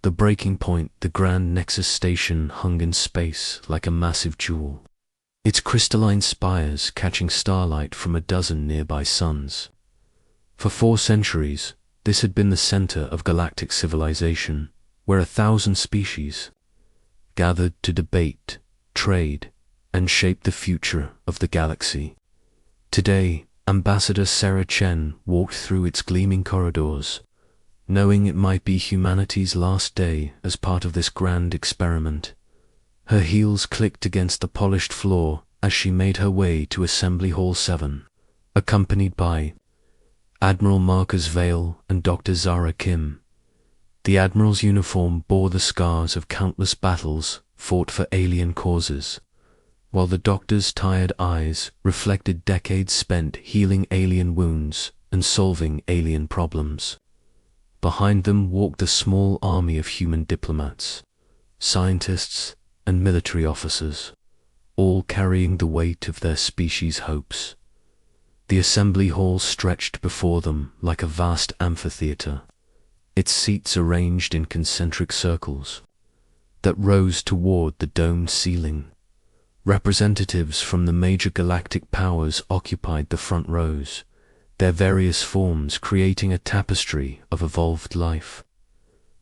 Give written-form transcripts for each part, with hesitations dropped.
The breaking point, the grand Nexus station, hung in space like a massive jewel, its crystalline spires catching starlight from a dozen nearby suns. For 4 centuries, this had been the center of galactic civilization, where 1,000 species gathered to debate, trade, and shape the future of the galaxy. Today, Ambassador Sarah Chen walked through its gleaming corridors, knowing it might be humanity's last day as part of this grand experiment. Her heels clicked against the polished floor as she made her way to Assembly Hall 7, accompanied by Admiral Marcus Vale and Dr. Zara Kim. The Admiral's uniform bore the scars of countless battles fought for alien causes, while the Doctor's tired eyes reflected decades spent healing alien wounds and solving alien problems. Behind them walked a small army of human diplomats, scientists, and military officers, all carrying the weight of their species' hopes. The assembly hall stretched before them like a vast amphitheater, its seats arranged in concentric circles that rose toward the domed ceiling. Representatives from the major galactic powers occupied the front rows, their various forms creating a tapestry of evolved life.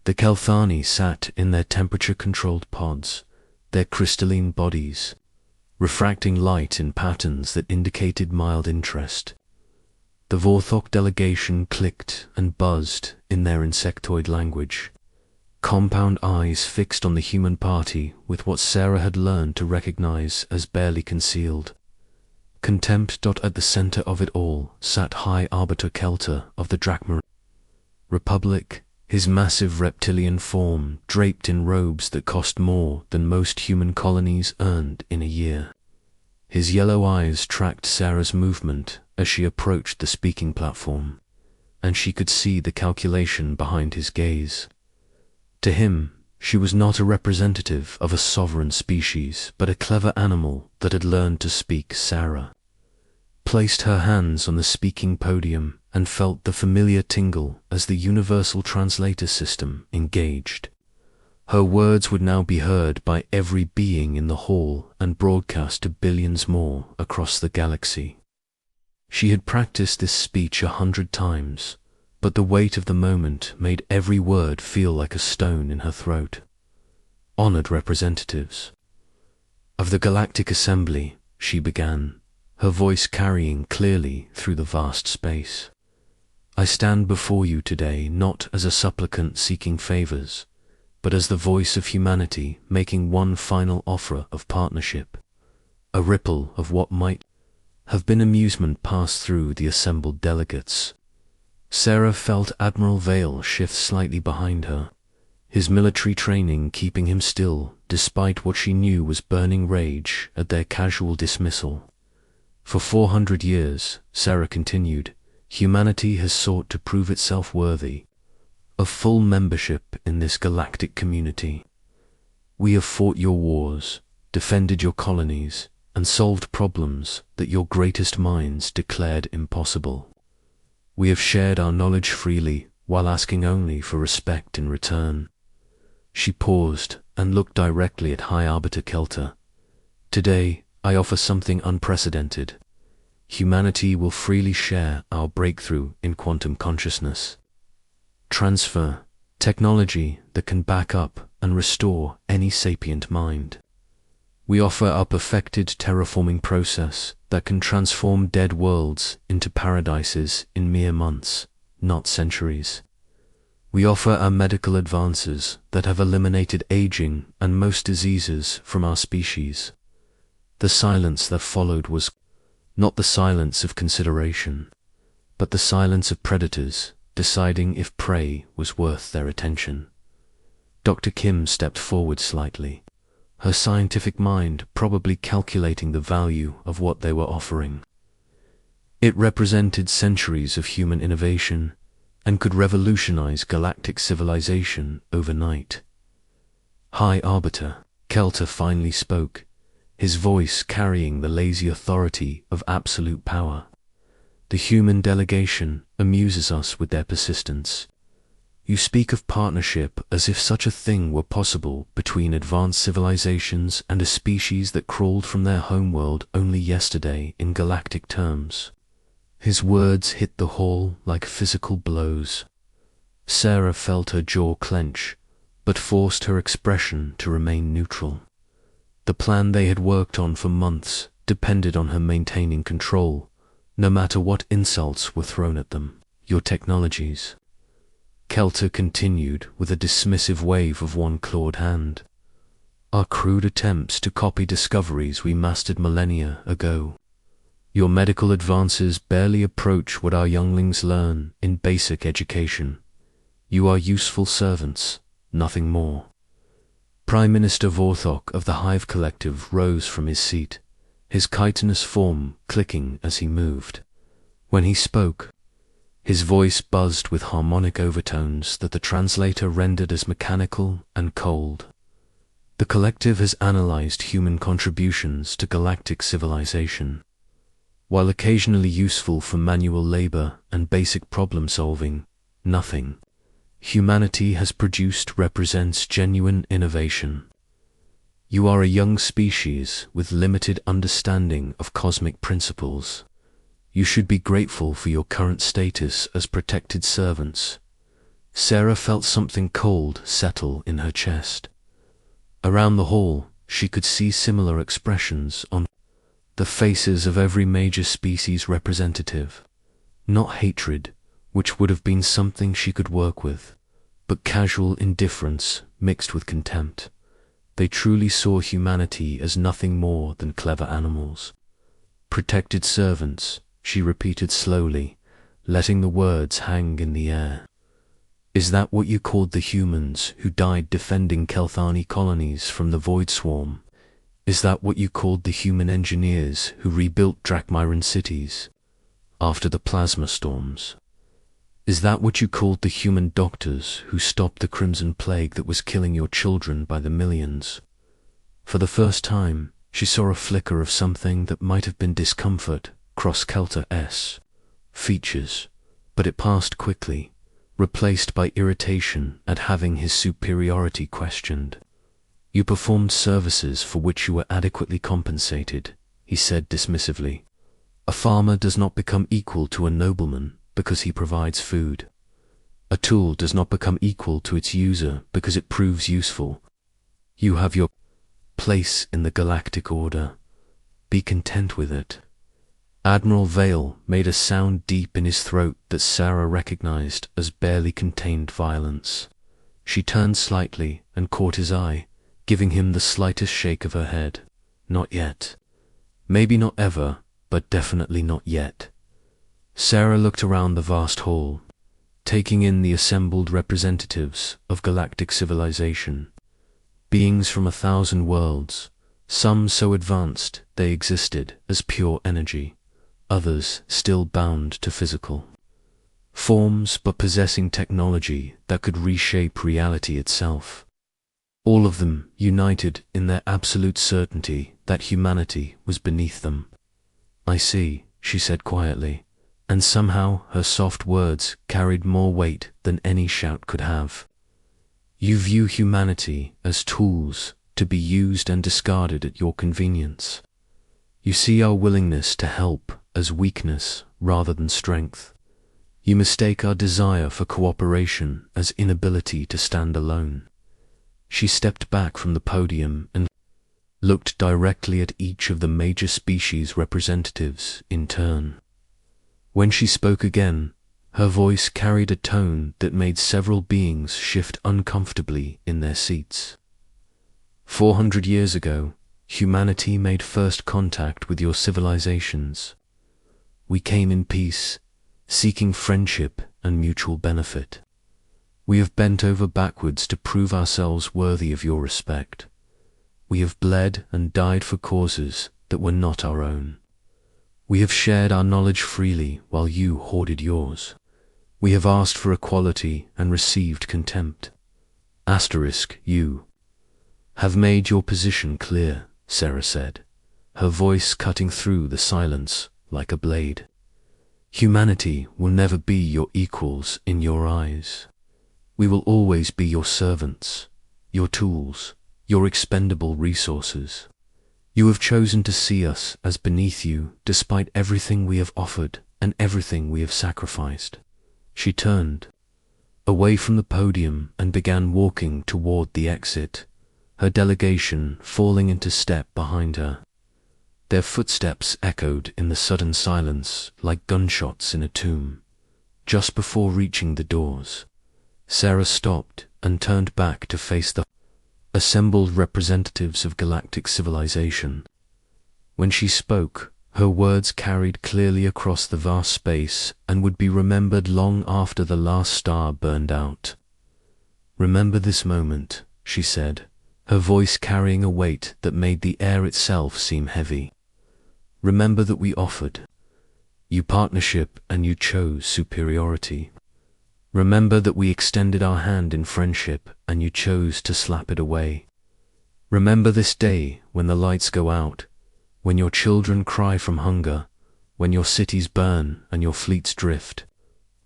The Kelthani sat in their temperature-controlled pods, their crystalline bodies refracting light in patterns that indicated mild interest. The Vorthok delegation clicked and buzzed in their insectoid language, compound eyes fixed on the human party with what Sarah had learned to recognize as barely concealed contempt. At the center of it all sat High Arbiter Kelter of the Drachma Republic, his massive reptilian form draped in robes that cost more than most human colonies earned in a year. His yellow eyes tracked Sarah's movement as she approached the speaking platform, and she could see the calculation behind his gaze. To him, she was not a representative of a sovereign species, but a clever animal that had learned to speak. Sarah placed her hands on the speaking podium and felt the familiar tingle as the universal translator system engaged. Her words would now be heard by every being in the hall and broadcast to billions more across the galaxy. She had practiced this speech 100 times, but the weight of the moment made every word feel like a stone in her throat. Honored representatives of the Galactic Assembly, she began, her voice carrying clearly through the vast space. I stand before you today not as a supplicant seeking favors, but as the voice of humanity making one final offer of partnership. A ripple of what might have been amusement passed through the assembled delegates. Sarah felt Admiral Vale shift slightly behind her, his military training keeping him still despite what she knew was burning rage at their casual dismissal. For 400 years, Sarah continued, humanity has sought to prove itself worthy of full membership in this galactic community. We have fought your wars, defended your colonies, and solved problems that your greatest minds declared impossible. We have shared our knowledge freely while asking only for respect in return. She paused and looked directly at High Arbiter Kelter. Today, I offer something unprecedented. Humanity will freely share our breakthrough in quantum consciousness. Transfer technology that can back up and restore any sapient mind. We offer our perfected terraforming process that can transform dead worlds into paradises in mere months, not centuries. We offer our medical advances that have eliminated aging and most diseases from our species. The silence that followed was not the silence of consideration, but the silence of predators deciding if prey was worth their attention. Dr. Kim stepped forward slightly, her scientific mind probably calculating the value of what they were offering. It represented centuries of human innovation and could revolutionize galactic civilization overnight. High Arbiter Kelter finally spoke, his voice carrying the lazy authority of absolute power. The human delegation amuses us with their persistence. You speak of partnership as if such a thing were possible between advanced civilizations and a species that crawled from their homeworld only yesterday in galactic terms. His words hit the hall like physical blows. Sarah felt her jaw clench, but forced her expression to remain neutral. The plan they had worked on for months depended on her maintaining control, no matter what insults were thrown at them. Your technologies. Kelter continued with a dismissive wave of one clawed hand. Our crude attempts to copy discoveries we mastered millennia ago. Your medical advances barely approach what our younglings learn in basic education. You are useful servants, nothing more. Prime Minister Vorthok of the Hive Collective rose from his seat, his chitinous form clicking as he moved. When he spoke, his voice buzzed with harmonic overtones that the translator rendered as mechanical and cold. The collective has analyzed human contributions to galactic civilization. While occasionally useful for manual labor and basic problem-solving, nothing humanity has produced represents genuine innovation. You are a young species with limited understanding of cosmic principles. You should be grateful for your current status as protected servants. Sarah felt something cold settle in her chest. Around the hall, she could see similar expressions on the faces of every major species representative. Not hatred, which would have been something she could work with, but casual indifference mixed with contempt. They truly saw humanity as nothing more than clever animals. Protected servants, she repeated slowly, letting the words hang in the air. Is that what you called the humans who died defending Kelthani colonies from the Void Swarm? Is that what you called the human engineers who rebuilt Drakmiran cities after the plasma storms? Is that what you called the human doctors who stopped the Crimson Plague that was killing your children by the millions? For the first time, she saw a flicker of something that might have been discomfort cross Kelter's features, but it passed quickly, replaced by irritation at having his superiority questioned. You performed services for which you were adequately compensated, he said dismissively. A farmer does not become equal to a nobleman because he provides food. A tool does not become equal to its user because it proves useful. You have your place in the galactic order. Be content with it. Admiral Vale made a sound deep in his throat that Sarah recognized as barely contained violence. She turned slightly and caught his eye, giving him the slightest shake of her head. Not yet. Maybe not ever, but definitely not yet. Sarah looked around the vast hall, taking in the assembled representatives of galactic civilization. Beings from 1,000 worlds, some so advanced they existed as pure energy, others still bound to physical forms but possessing technology that could reshape reality itself. All of them united in their absolute certainty that humanity was beneath them. I see, she said quietly, and somehow her soft words carried more weight than any shout could have. You view humanity as tools to be used and discarded at your convenience. You see our willingness to help as weakness rather than strength. You mistake our desire for cooperation as inability to stand alone. She stepped back from the podium and looked directly at each of the major species representatives in turn. When she spoke again, her voice carried a tone that made several beings shift uncomfortably in their seats. 400 years ago, humanity made first contact with your civilizations. We came in peace, seeking friendship and mutual benefit. We have bent over backwards to prove ourselves worthy of your respect. We have bled and died for causes that were not our own. We have shared our knowledge freely while you hoarded yours. We have asked for equality and received contempt. Asterisk, you have made your position clear, Sarah said, her voice cutting through the silence like a blade. Humanity will never be your equals in your eyes. We will always be your servants, your tools, your expendable resources. You have chosen to see us as beneath you despite everything we have offered and everything we have sacrificed. She turned away from the podium and began walking toward the exit, her delegation falling into step behind her. Their footsteps echoed in the sudden silence like gunshots in a tomb. Just before reaching the doors, Sarah stopped and turned back to face the assembled representatives of galactic civilization. When she spoke, her words carried clearly across the vast space and would be remembered long after the last star burned out. "Remember this moment," she said, her voice carrying a weight that made the air itself seem heavy. "Remember that we offered you partnership and you chose superiority. Remember that we extended our hand in friendship and you chose to slap it away. Remember this day when the lights go out, when your children cry from hunger, when your cities burn and your fleets drift,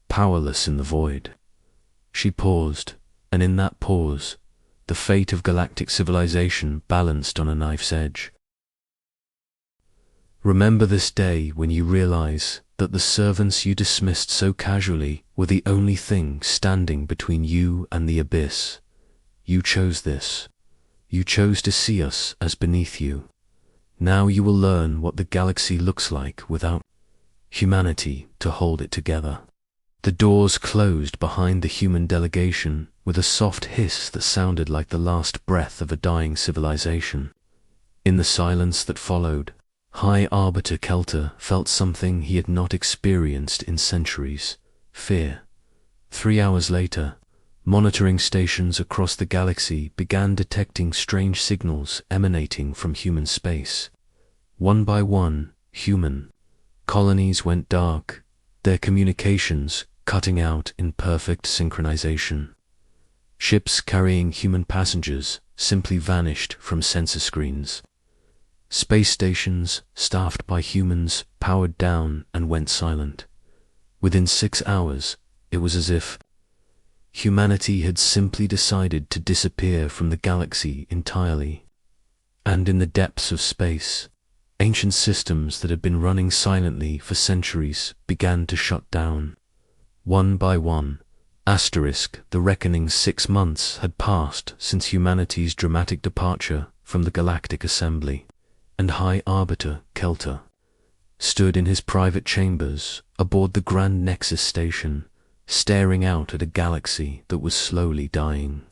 powerless in the void." She paused, and in that pause, the fate of galactic civilization balanced on a knife's edge. Remember this day when you realize that the servants you dismissed so casually were the only thing standing between you and the abyss. You chose this. You chose to see us as beneath you. Now you will learn what the galaxy looks like without humanity to hold it together. The doors closed behind the human delegation with a soft hiss that sounded like the last breath of a dying civilization. In the silence that followed, High Arbiter Kelter felt something he had not experienced in centuries: fear. 3 hours later, monitoring stations across the galaxy began detecting strange signals emanating from human space. One by one, human colonies went dark, their communications cutting out in perfect synchronization. Ships carrying human passengers simply vanished from sensor screens. Space stations, staffed by humans, powered down and went silent. Within 6 hours, it was as if humanity had simply decided to disappear from the galaxy entirely. And in the depths of space, ancient systems that had been running silently for centuries began to shut down. One by one, the reckoning 6 months had passed since humanity's dramatic departure from the Galactic Assembly, and High Arbiter Kelter stood in his private chambers aboard the Grand Nexus station, staring out at a galaxy that was slowly dying.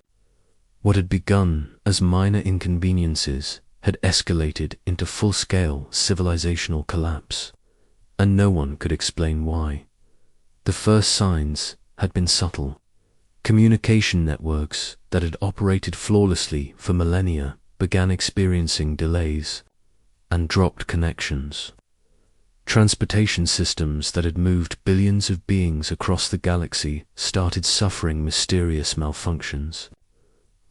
What had begun as minor inconveniences had escalated into full-scale civilizational collapse, and no one could explain why. The first signs had been subtle. Communication networks that had operated flawlessly for millennia began experiencing delays and dropped connections. Transportation systems that had moved billions of beings across the galaxy started suffering mysterious malfunctions.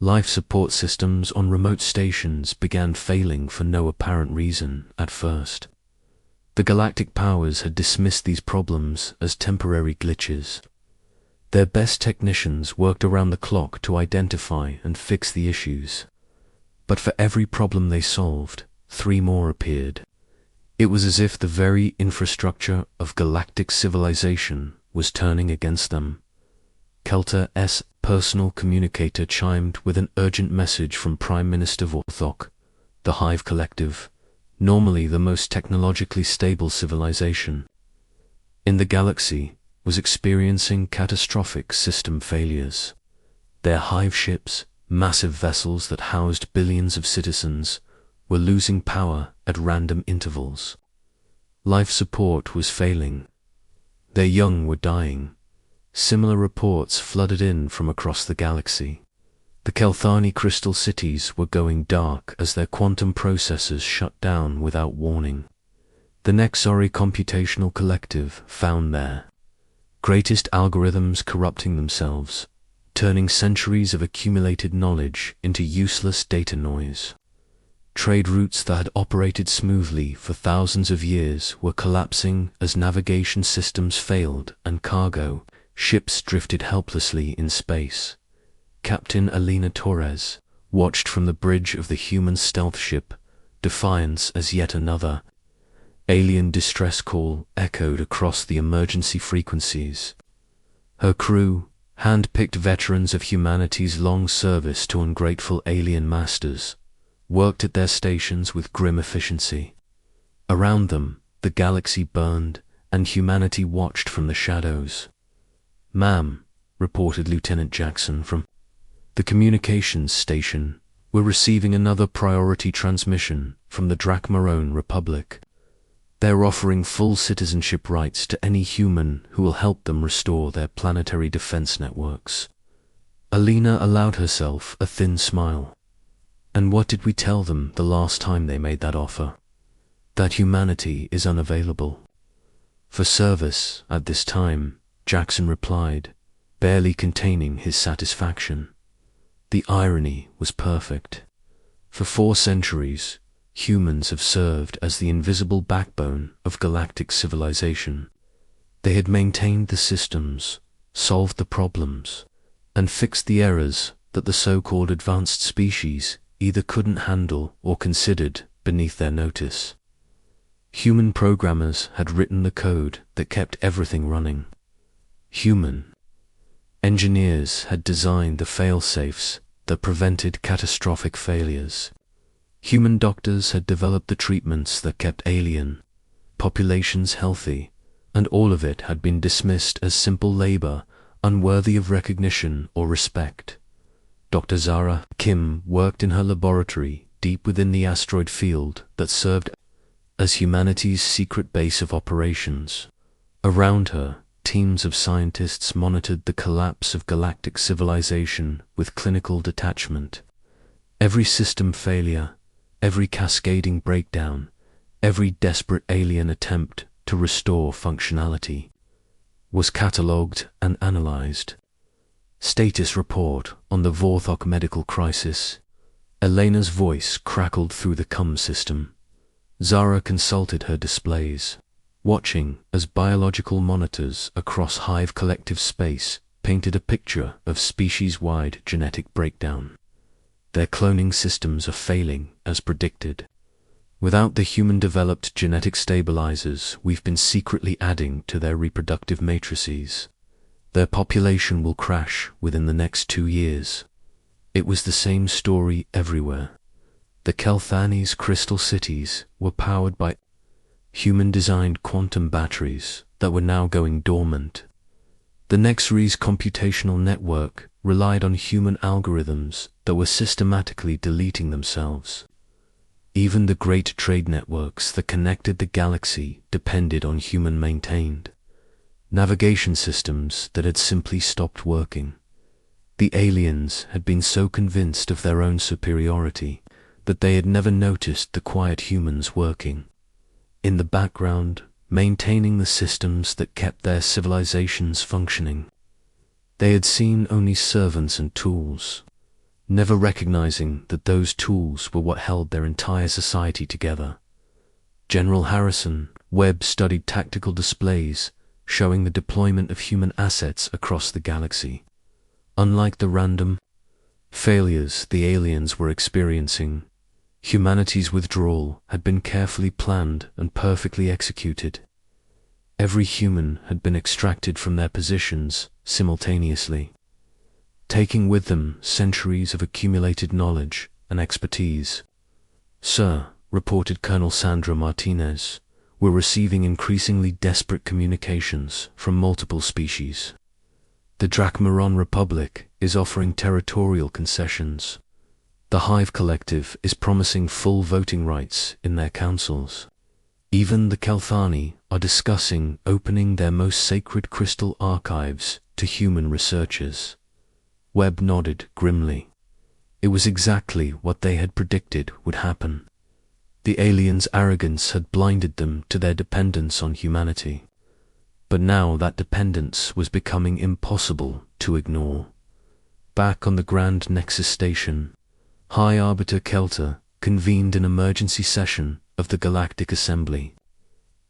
Life support systems on remote stations began failing for no apparent reason at first. The galactic powers had dismissed these problems as temporary glitches. Their best technicians worked around the clock to identify and fix the issues. But for every problem they solved, 3 more appeared. It was as if the very infrastructure of galactic civilization was turning against them. Kelter's personal communicator chimed with an urgent message from Prime Minister Vorthok. The Hive Collective, normally the most technologically stable civilization in the galaxy, was experiencing catastrophic system failures. Their hive ships, massive vessels that housed billions of citizens, were losing power at random intervals. Life support was failing. Their young were dying. Similar reports flooded in from across the galaxy. The Kelthani crystal cities were going dark as their quantum processors shut down without warning. The Nexori Computational Collective found their greatest algorithms corrupting themselves, turning centuries of accumulated knowledge into useless data noise. Trade routes that had operated smoothly for thousands of years were collapsing as navigation systems failed and cargo ships drifted helplessly in space. Captain Alina Torres, watched from the bridge of the human stealth ship Defiance as yet another alien distress call echoed across the emergency frequencies. Her crew, hand-picked veterans of humanity's long service to ungrateful alien masters, worked at their stations with grim efficiency. Around them, the galaxy burned, and humanity watched from the shadows. "Ma'am," reported Lieutenant Jackson from the communications station, "we're receiving another priority transmission from the Drachmarone Republic. They're offering full citizenship rights to any human who will help them restore their planetary defense networks." Alina allowed herself a thin smile. "And what did we tell them the last time they made that offer? That humanity is unavailable for service at this time," Jackson replied, barely containing his satisfaction. The irony was perfect. For 4 centuries, humans have served as the invisible backbone of galactic civilization. They had maintained the systems, solved the problems, and fixed the errors that the so-called advanced species either couldn't handle or considered beneath their notice. Human programmers had written the code that kept everything running. Human engineers had designed the fail-safes that prevented catastrophic failures. Human doctors had developed the treatments that kept alien populations healthy, and all of it had been dismissed as simple labor, unworthy of recognition or respect. Dr. Zara Kim worked in her laboratory deep within the asteroid field that served as humanity's secret base of operations. Around her, teams of scientists monitored the collapse of galactic civilization with clinical detachment. Every system failure, every cascading breakdown, every desperate alien attempt to restore functionality was catalogued and analyzed. Status report on the Vorthok medical crisis. Elena's voice crackled through the comm system. Zara consulted her displays, watching as biological monitors across Hive collective space painted a picture of species-wide genetic breakdown. Their cloning systems are failing as predicted. Without the human-developed genetic stabilizers we've been secretly adding to their reproductive matrices, their population will crash within the next 2 years. It was the same story everywhere. The Kelthani's crystal cities were powered by human-designed quantum batteries that were now going dormant. The Nexri's computational network relied on human algorithms that were systematically deleting themselves. Even the great trade networks that connected the galaxy depended on human-maintained navigation systems that had simply stopped working. The aliens had been so convinced of their own superiority that they had never noticed the quiet humans working in the background, maintaining the systems that kept their civilizations functioning. They had seen only servants and tools, never recognizing that those tools were what held their entire society together. General Harrison Webb studied tactical displays showing the deployment of human assets across the galaxy. Unlike the random failures the aliens were experiencing, humanity's withdrawal had been carefully planned and perfectly executed. Every human had been extracted from their positions simultaneously, taking with them centuries of accumulated knowledge and expertise. "Sir," reported Colonel Sandra Martinez, "we're receiving increasingly desperate communications from multiple species. The Drachmarone Republic is offering territorial concessions. The Hive Collective is promising full voting rights in their councils. Even the Kelthani are discussing opening their most sacred crystal archives to human researchers." Webb nodded grimly. It was exactly what they had predicted would happen. The aliens' arrogance had blinded them to their dependence on humanity. But now that dependence was becoming impossible to ignore. Back on the Grand Nexus Station, High Arbiter Kelter convened an emergency session of the Galactic Assembly.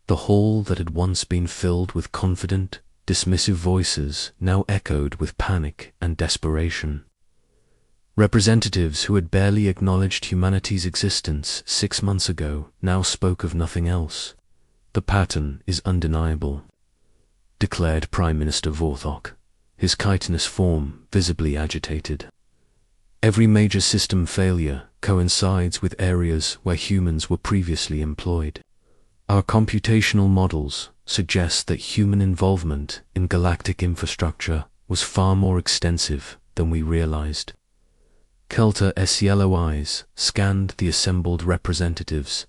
The hall that had once been filled with confident, dismissive voices now echoed with panic and desperation. Representatives who had barely acknowledged humanity's existence 6 months ago now spoke of nothing else. "The pattern is undeniable," declared Prime Minister Vorthok, his chitinous form visibly agitated. "Every major system failure coincides with areas where humans were previously employed. Our computational models suggest that human involvement in galactic infrastructure was far more extensive than we realized." Kelter's yellow eyes scanned the assembled representatives,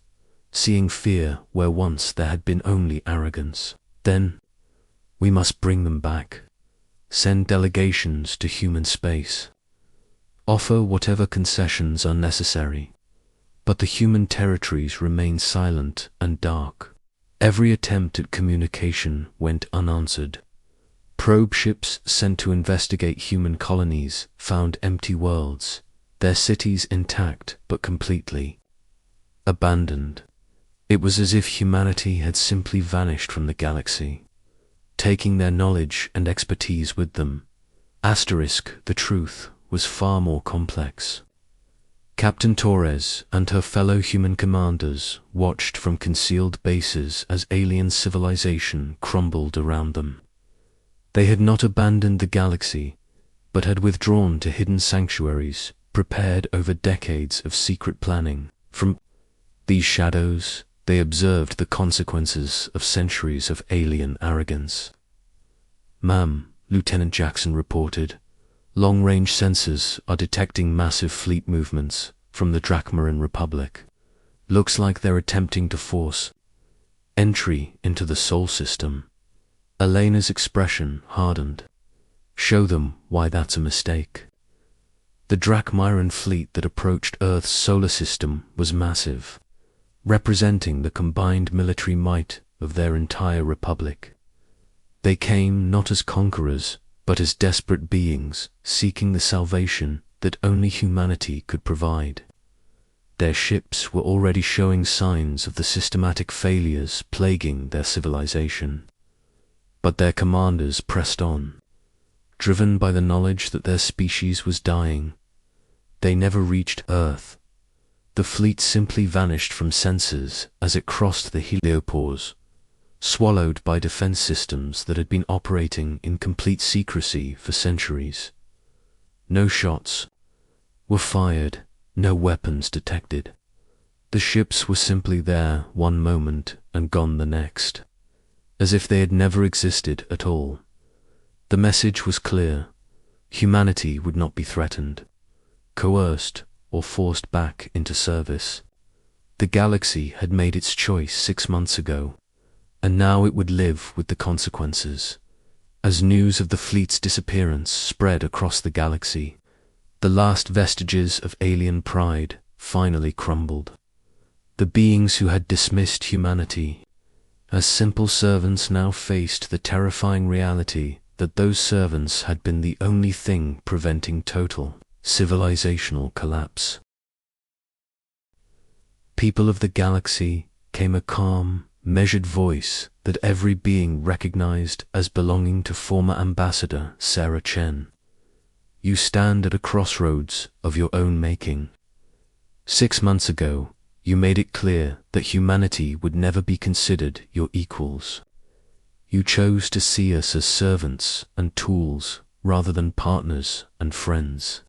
seeing fear where once there had been only arrogance. "Then, we must bring them back. Send delegations to human space. Offer whatever concessions are necessary. But the human territories remain silent and dark." Every attempt at communication went unanswered. Probe ships sent to investigate human colonies found empty worlds, their cities intact but completely abandoned. It was as if humanity had simply vanished from the galaxy, taking their knowledge and expertise with them. The truth was far more complex. Captain Torres and her fellow human commanders watched from concealed bases as alien civilization crumbled around them. They had not abandoned the galaxy, but had withdrawn to hidden sanctuaries prepared over decades of secret planning. From these shadows, they observed the consequences of centuries of alien arrogance. "Ma'am," Lieutenant Jackson reported, "long-range sensors are detecting massive fleet movements from the Drachmaran Republic. Looks like they're attempting to force entry into the Sol system." Elena's expression hardened. "Show them why that's a mistake." The Drachmaran fleet that approached Earth's solar system was massive, representing the combined military might of their entire republic. They came not as conquerors, but as desperate beings seeking the salvation that only humanity could provide. Their ships were already showing signs of the systematic failures plaguing their civilization. But their commanders pressed on, driven by the knowledge that their species was dying. They never reached Earth. The fleet simply vanished from sensors as it crossed the heliopause, swallowed by defense systems that had been operating in complete secrecy for centuries. No shots were fired, no weapons detected. The ships were simply there one moment and gone the next, as if they had never existed at all. The message was clear. Humanity would not be threatened, coerced, or forced back into service. The galaxy had made its choice 6 months ago, and now it would live with the consequences. As news of the fleet's disappearance spread across the galaxy, the last vestiges of alien pride finally crumbled. The beings who had dismissed humanity as simple servants now faced the terrifying reality that those servants had been the only thing preventing total civilizational collapse. "People of the galaxy," came a calm, measured voice that every being recognized as belonging to former Ambassador Sarah Chen. "You stand at a crossroads of your own making. 6 months ago, you made it clear that humanity would never be considered your equals. You chose to see us as servants and tools rather than partners and friends.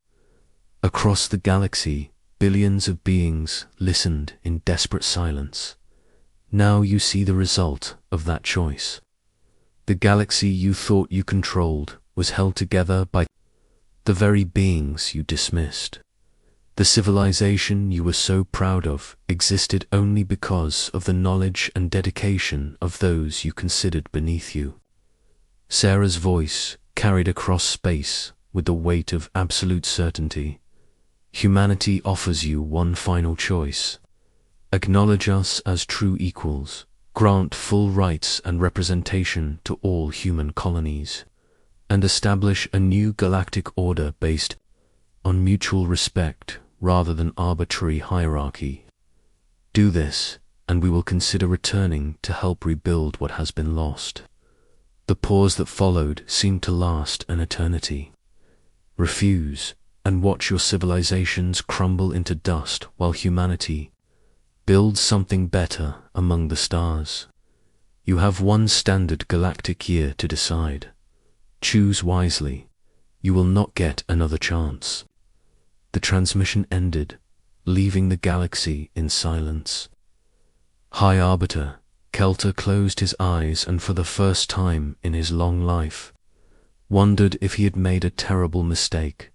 Across the galaxy, billions of beings listened in desperate silence. Now you see the result of that choice. The galaxy you thought you controlled was held together by the very beings you dismissed. The civilization you were so proud of existed only because of the knowledge and dedication of those you considered beneath you." Sarah's voice carried across space with the weight of absolute certainty. "Humanity offers you one final choice. Acknowledge us as true equals, grant full rights and representation to all human colonies, and establish a new galactic order based on mutual respect rather than arbitrary hierarchy. Do this, and we will consider returning to help rebuild what has been lost." The pause that followed seemed to last an eternity. "Refuse, and watch your civilizations crumble into dust while humanity builds something better among the stars. You have one standard galactic year to decide. Choose wisely. You will not get another chance. The transmission ended, leaving the galaxy in silence. High Arbiter, Kelter closed his eyes and for the first time in his long life, wondered if he had made a terrible mistake.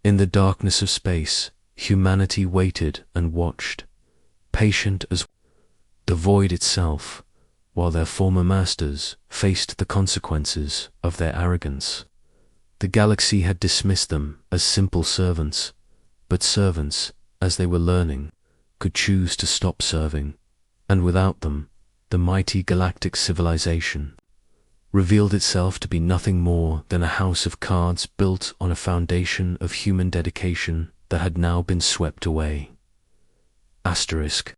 In the darkness of space, humanity waited and watched, patient as the void itself, while their former masters faced the consequences of their arrogance. The galaxy had dismissed them as simple servants, but servants, as they were learning, could choose to stop serving, and without them, the mighty galactic civilization revealed itself to be nothing more than a house of cards built on a foundation of human dedication that had now been swept away. Asterisk.